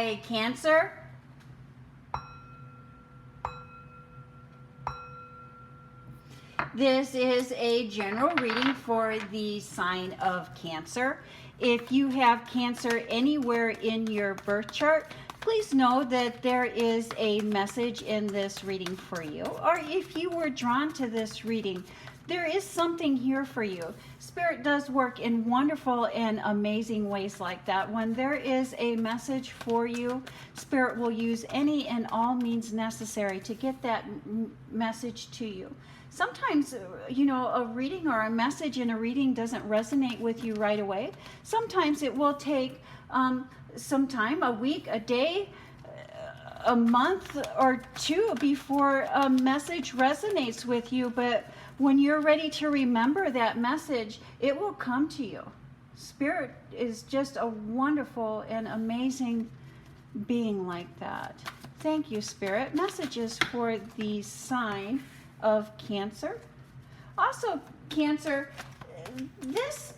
Hi, Cancer. This is a general reading for the sign of Cancer. If you have Cancer anywhere in your birth chart, please know that there is a message in this reading for you. Or if you were drawn to this reading, there is something here for you. Spirit does work in wonderful and amazing ways like that. When there is a message for you, Spirit will use any and all means necessary to get that message to you. Sometimes, you know, a reading or a message in a reading doesn't resonate with you right away. Sometimes it will take some time, a week, a day, a month or two before a message resonates with you. But when you're ready to remember that message, it will come to you. Spirit is just a wonderful and amazing being like that. Thank you, Spirit. Messages for the sign of Cancer. Also, Cancer, this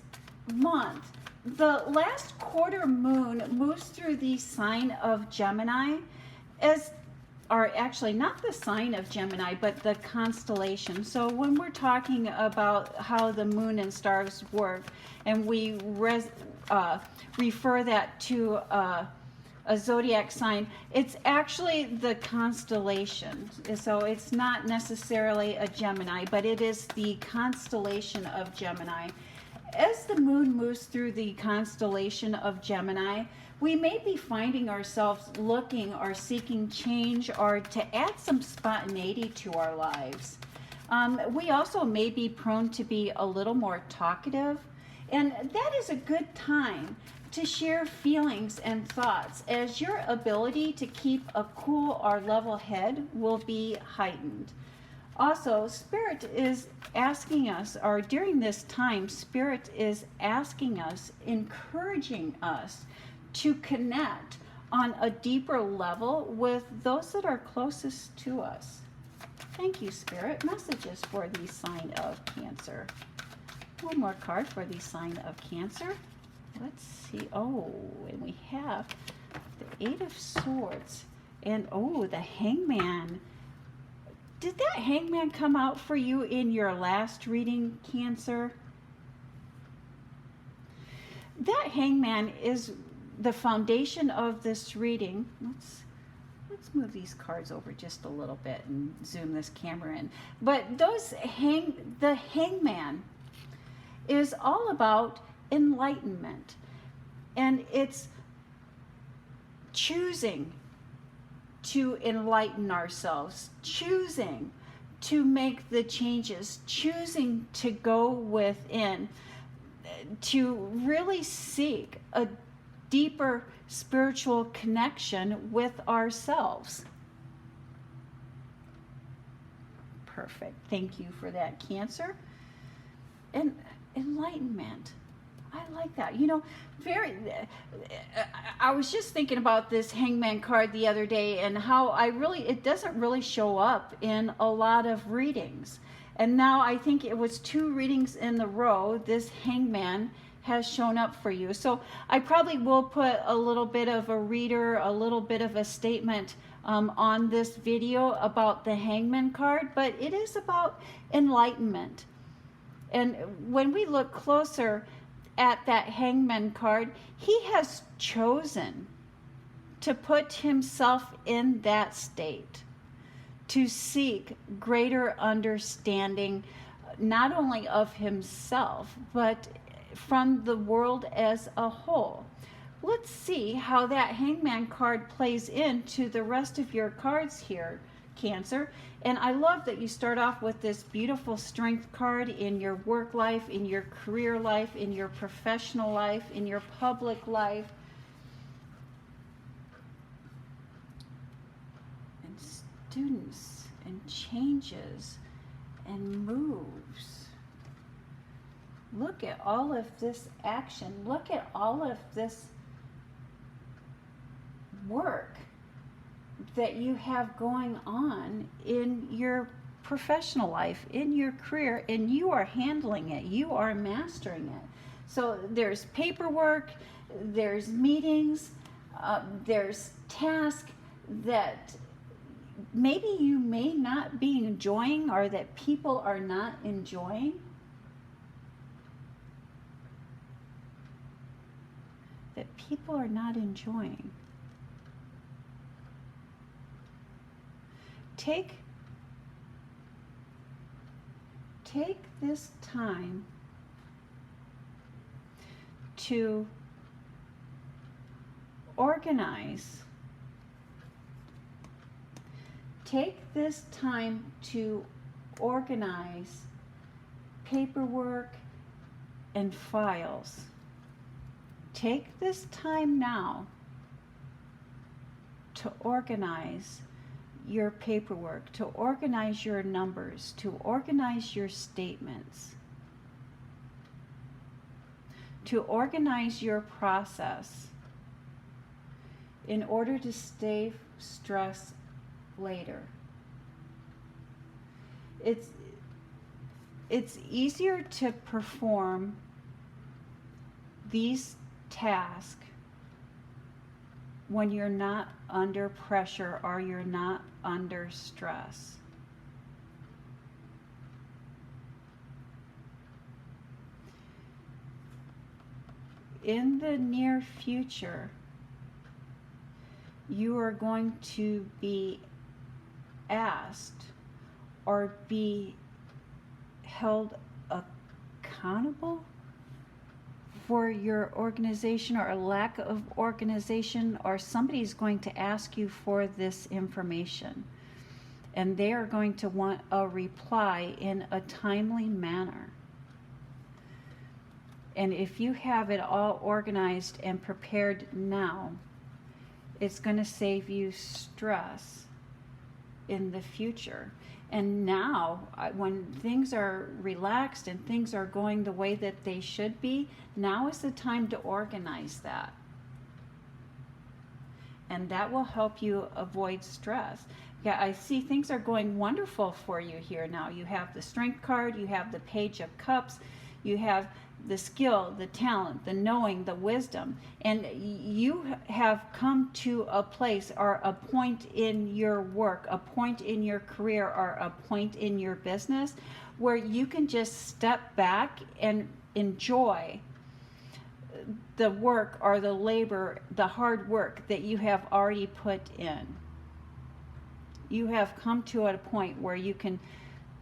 month, the last quarter moon moves through the sign of Gemini, or actually not the sign of Gemini, but the constellation. So when we're talking about how the moon and stars work, and we refer that to a zodiac sign, it's actually the constellation. So it's not necessarily a Gemini, but it is the constellation of Gemini. As the moon moves through the constellation of Gemini, we may be finding ourselves looking or seeking change or to add some spontaneity to our lives. We also may be prone to be a little more talkative, and that is a good time to share feelings and thoughts, as your ability to keep a cool or level head will be heightened. Also, Spirit is asking us, or during this time, Spirit is asking us, encouraging us to connect on a deeper level with those that are closest to us. Thank you, Spirit. Messages for the sign of Cancer. One more card for the sign of Cancer. Let's see. Oh, and we have the Eight of Swords. And oh, the Hangman. Did that Hangman come out for you in your last reading, Cancer? That Hangman is the foundation of this reading. Let's move these cards over just a little bit and zoom this camera in. But the Hangman is all about enlightenment, and it's choosing to enlighten ourselves, choosing to make the changes, choosing to go within, to really seek a deeper spiritual connection with ourselves. Perfect. Thank you for that, Cancer. And enlightenment. I like that. You know, I was just thinking about this Hangman card the other day, and how it doesn't really show up in a lot of readings. And now I think it was 2 readings in a row, this Hangman has shown up for you. So I probably will put a little bit of a reader, a little bit of a statement on this video about the Hangman card, but it is about enlightenment. And when we look closer at that Hangman card, he has chosen to put himself in that state, to seek greater understanding, not only of himself, but from the world as a whole. Let's see how that Hangman card plays into the rest of your cards here, Cancer. And I love that you start off with this beautiful Strength card in your work life, in your career life, in your professional life, in your public life. And students and changes and moves. Look at all of this action. Look at all of this work that you have going on in your professional life, in your career, and you are handling it. You are mastering it. So there's paperwork, there's meetings, There's tasks that maybe you may not be enjoying or that people are not enjoying. That people are not enjoying. Take this time to organize. Take this time to organize paperwork and files. Take this time now to organize your paperwork, to organize your numbers, to organize your statements, to organize your process in order to save stress later. It's easier to perform these tasks when you're not under pressure or you're not under stress. In the near future, you are going to be asked or be held accountable for your organization or a lack of organization, or somebody's going to ask you for this information and they are going to want a reply in a timely manner. And if you have it all organized and prepared now, it's going to save you stress in the future. And now, when things are relaxed and things are going the way that they should be, now is the time to organize that. And that will help you avoid stress. Yeah, I see things are going wonderful for you here now. You have the Strength card, you have the Page of Cups, you have the skill, the talent, the knowing, the wisdom, and you have come to a place or a point in your work, a point in your career, or a point in your business where you can just step back and enjoy the work or the labor, the hard work that you have already put in. You have come to a point where you can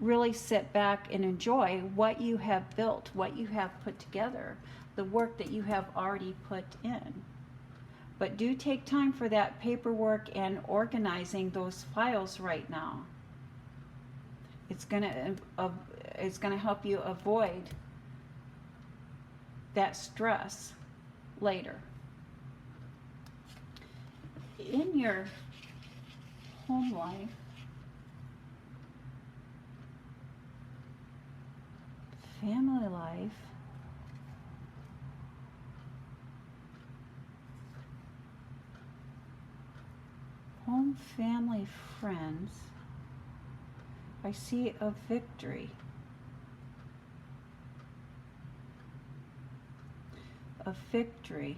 really sit back and enjoy what you have built, what you have put together, the work that you have already put in. But do take time for that paperwork and organizing those files right now. It's gonna help you avoid that stress later. In your home life, family life, home, family, friends, I see a victory. A victory.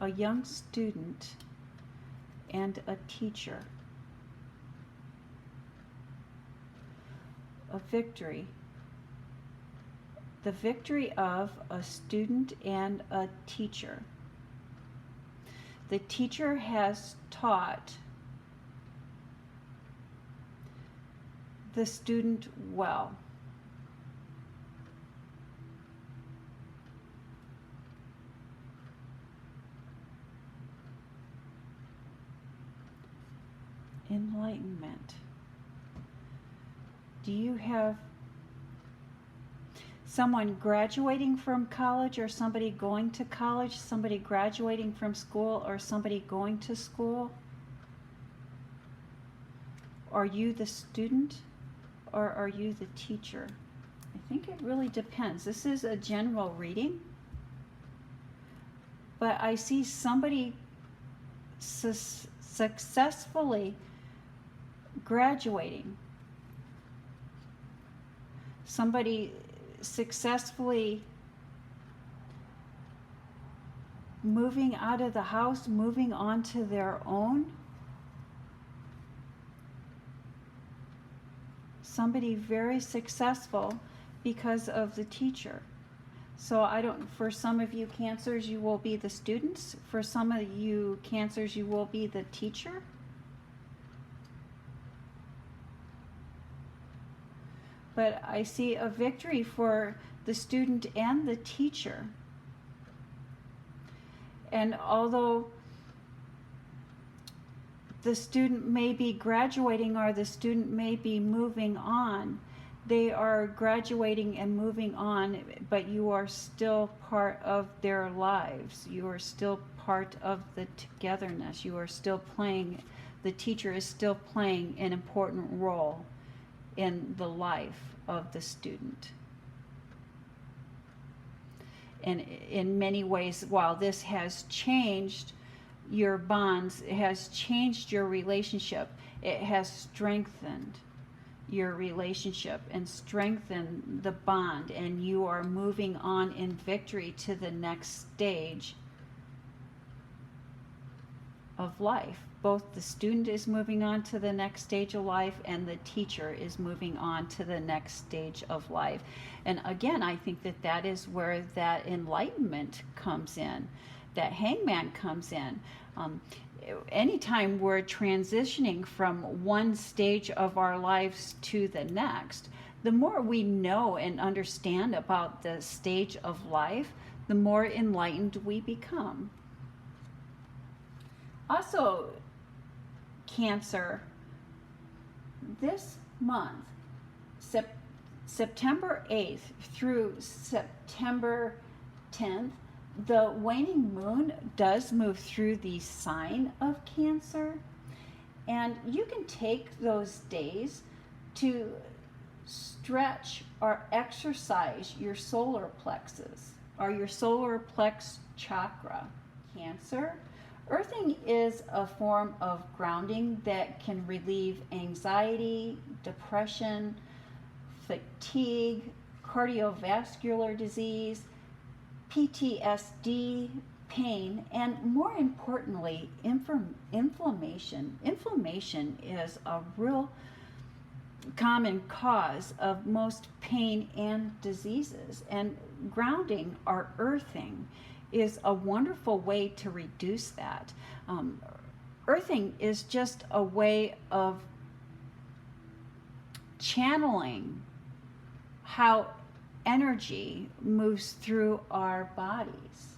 A young student and a teacher. A victory. The victory of a student and a teacher. The teacher has taught the student well. Enlightenment. Do you have someone graduating from college, or somebody going to college, somebody graduating from school, or somebody going to school? Are you the student or are you the teacher? I think it really depends. This is a general reading, but I see somebody successfully graduating, somebody successfully moving out of the house, moving on to their own. Somebody very successful because of the teacher. So for some of you Cancers, you will be the students. For some of you Cancers, you will be the teacher. But I see a victory for the student and the teacher. And although the student may be graduating or the student may be moving on, they are graduating and moving on, but you are still part of their lives. You are still part of the togetherness. You are still playing, the teacher is still playing an important role in the life of the student. And in many ways, while this has changed your bonds, it has changed your relationship, it has strengthened your relationship and strengthened the bond, and you are moving on in victory to the next stage of life. Both the student is moving on to the next stage of life and the teacher is moving on to the next stage of life. And again, I think that that is where that enlightenment comes in, that hangman comes in. Anytime we're transitioning from one stage of our lives to the next, the more we know and understand about the stage of life, the more enlightened we become. Also, Cancer, this month, September 8th through September 10th, the waning moon does move through the sign of Cancer, and you can take those days to stretch or exercise your solar plexus or your solar plex chakra. Cancer, earthing is a form of grounding that can relieve anxiety, depression, fatigue, cardiovascular disease, PTSD, pain, and more importantly, inflammation. Inflammation is a real common cause of most pain and diseases, and grounding or earthing is a wonderful way to reduce that. Earthing is just a way of channeling how energy moves through our bodies.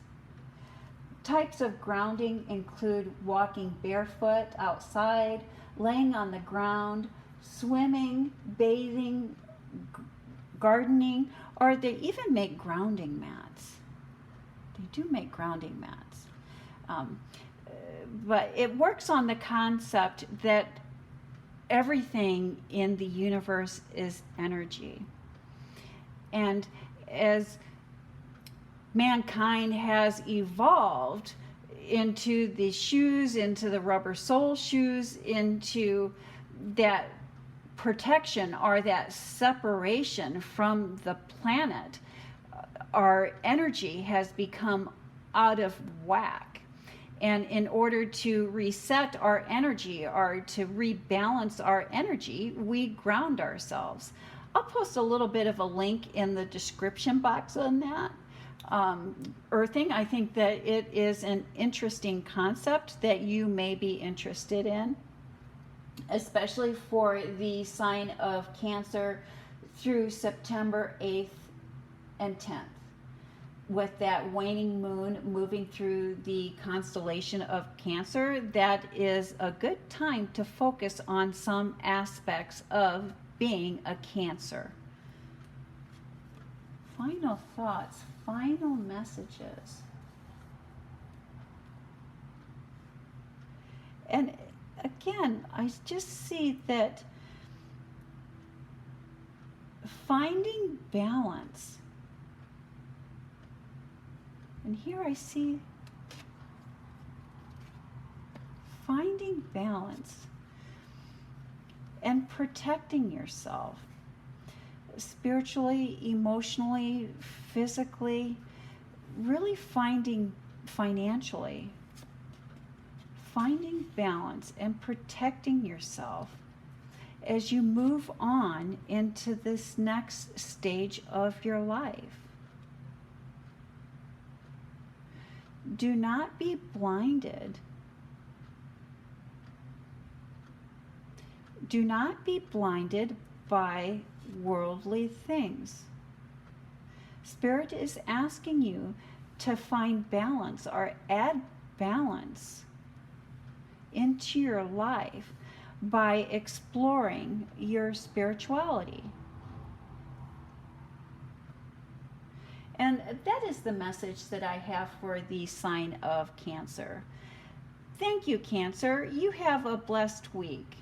Types of grounding include walking barefoot outside, laying on the ground, swimming, bathing, gardening, or they even make grounding mats. They do make grounding mats. But it works on the concept that everything in the universe is energy. And as mankind has evolved into the shoes, into the rubber sole shoes, into that protection or that separation from the planet, our energy has become out of whack. And in order to reset our energy or to rebalance our energy, we ground ourselves. I'll post a little bit of a link in the description box on that. Earthing, I think that it is an interesting concept that you may be interested in, especially for the sign of Cancer through September 8th and 10th. With that waning moon moving through the constellation of Cancer, that is a good time to focus on some aspects of being a Cancer. Final thoughts, final messages. And again, I just see that finding balance. And here I see finding balance and protecting yourself spiritually, emotionally, physically, really finding financially, finding balance and protecting yourself as you move on into this next stage of your life. Do not be blinded. Do not be blinded by worldly things. Spirit is asking you to find balance or add balance into your life by exploring your spirituality. And that is the message that I have for the sign of Cancer. Thank you, Cancer. You have a blessed week.